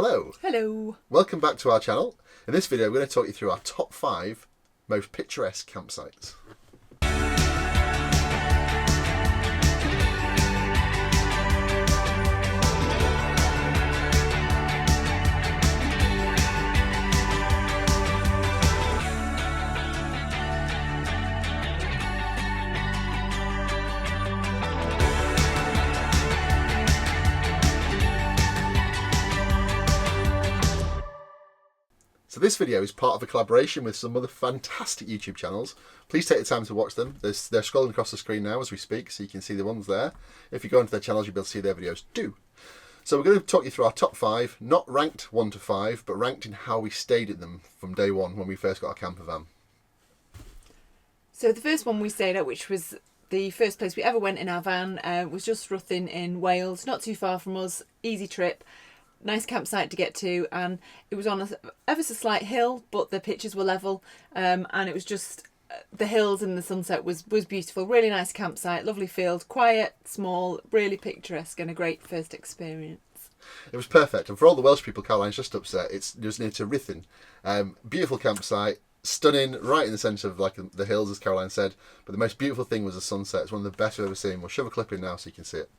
Hello. Hello. Welcome back to our channel. In this video, we're going to talk you through our top 5 most picturesque campsites. So this video is part of a collaboration with some other fantastic YouTube channels. Please take the time to watch them. They're scrolling across the screen now as we speak, so you can see the ones there. If you go into their channels, you'll be able to see their videos too. So we're going to talk you through our top 5, not ranked 1 to 5, but ranked in how we stayed at them from day one when we first got our camper van. So the first one we stayed at, which was the first place we ever went in our van, was just Ruthin in Wales, not too far from us, easy trip. Nice campsite to get to, and it was on a ever so slight hill, but the pitches were level, and it was just the hills and the sunset was beautiful. Really nice campsite, lovely field, quiet, small, really picturesque, and a great first experience. It was perfect, and for all the Welsh people, Caroline's just upset. It was near to Ruthin. Beautiful campsite, stunning, right in the centre of like the hills, as Caroline said. But the most beautiful thing was the sunset. It's one of the best I've ever seen. We'll shove a clip in now so you can see it.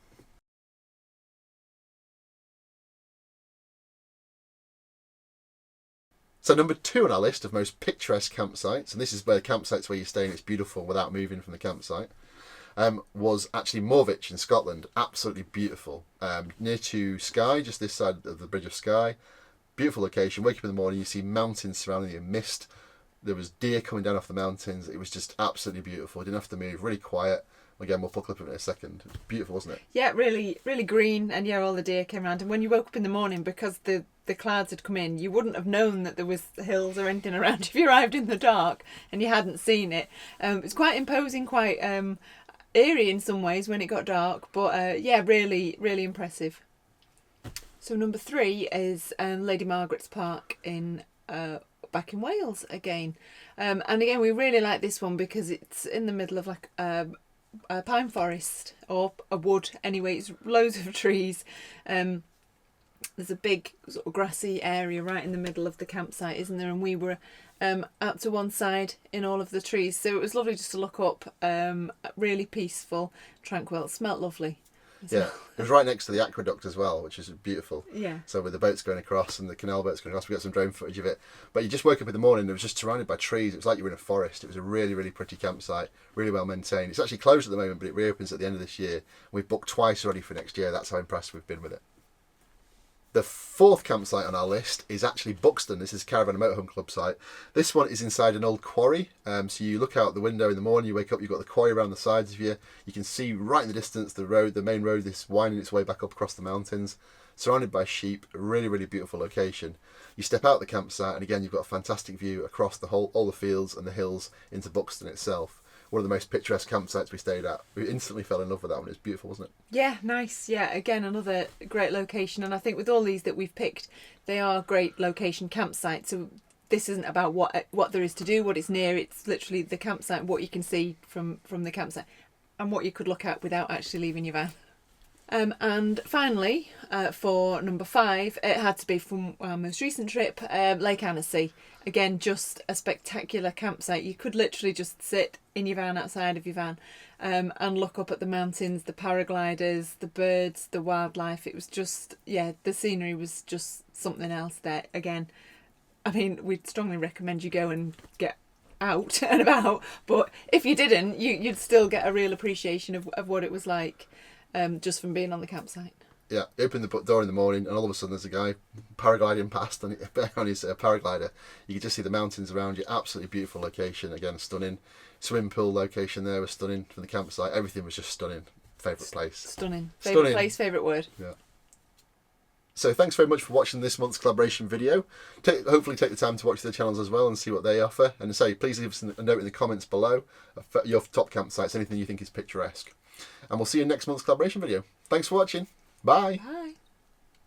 So number 2 on our list of most picturesque campsites, and this is where the campsite's where you stay and it's beautiful without moving from the campsite, was actually Morvich in Scotland. Absolutely beautiful. Near to Skye, just this side of the Bridge of Skye. Beautiful location. Wake up in the morning, you see mountains surrounding you, mist. There was deer coming down off the mountains. It was just absolutely beautiful. You didn't have to move, really quiet. Again, we'll put a clip of it in a second. It was beautiful, wasn't it? Yeah, really green, and all the deer came around. And when you woke up in the morning, because the clouds had come in, you wouldn't have known that there was hills or anything around if you arrived in the dark and you hadn't seen it. It's quite imposing, quite eerie in some ways when it got dark, but really impressive. So number 3 is Lady Margaret's Park in back in Wales again, and again we really like this one because it's in the middle of like a pine forest or a wood. Anyway, it's loads of trees. There's a big sort of grassy area right in the middle of the campsite, isn't there? And we were out to one side in all of the trees, so it was lovely just to look up. Really peaceful, tranquil. It smelt lovely. Yeah, it was right next to the aqueduct as well, which is beautiful. Yeah. So with the boats going across and the canal boats going across, we got some drone footage of it. But you just woke up in the morning and it was just surrounded by trees. It was like you were in a forest. It was a really pretty campsite, really well maintained. It's actually closed at the moment, but it reopens at the end of this year. We've booked twice already for next year. That's how impressed we've been with it. The 4th campsite on our list is actually Buxton. This is Caravan and Motorhome Club site. This one is inside an old quarry. So you look out the window in the morning, you wake up, you've got the quarry around the sides of you. You can see right in the distance the road, the main road, this winding its way back up across the mountains, surrounded by sheep. A really beautiful location. You step out the campsite and again you've got a fantastic view across all the fields and the hills into Buxton itself. One of the most picturesque campsites we stayed at. We instantly fell in love with that one. It was beautiful, wasn't it? Yeah, nice. Yeah, again, another great location. And I think with all these that we've picked, they are great location campsites. So this isn't about what there is to do, what it's near. It's literally the campsite, what you can see from the campsite and what you could look at without actually leaving your van. And finally, for number 5, it had to be from our most recent trip, Lake Annecy. Again, just a spectacular campsite. You could literally just sit in your van, outside of your van, and look up at the mountains, the paragliders, the birds, the wildlife. It was just, the scenery was just something else there. Again, I mean, we'd strongly recommend you go and get out and about, but if you didn't, you'd still get a real appreciation of what it was like. Just from being on the campsite. Yeah, you open the door in the morning and all of a sudden there's a guy paragliding past on his paraglider. You can just see the mountains around you. Absolutely beautiful location. Again, stunning. Swimming pool location there was stunning from the campsite. Everything was just stunning. Favourite place. Stunning. Favourite place, favourite word. Yeah. So thanks very much for watching this month's collaboration video. Hopefully take the time to watch the channels as well and see what they offer. And please leave us a note in the comments below of your top campsites, anything you think is picturesque. And we'll see you in next month's collaboration video. Thanks for watching. Bye. Bye.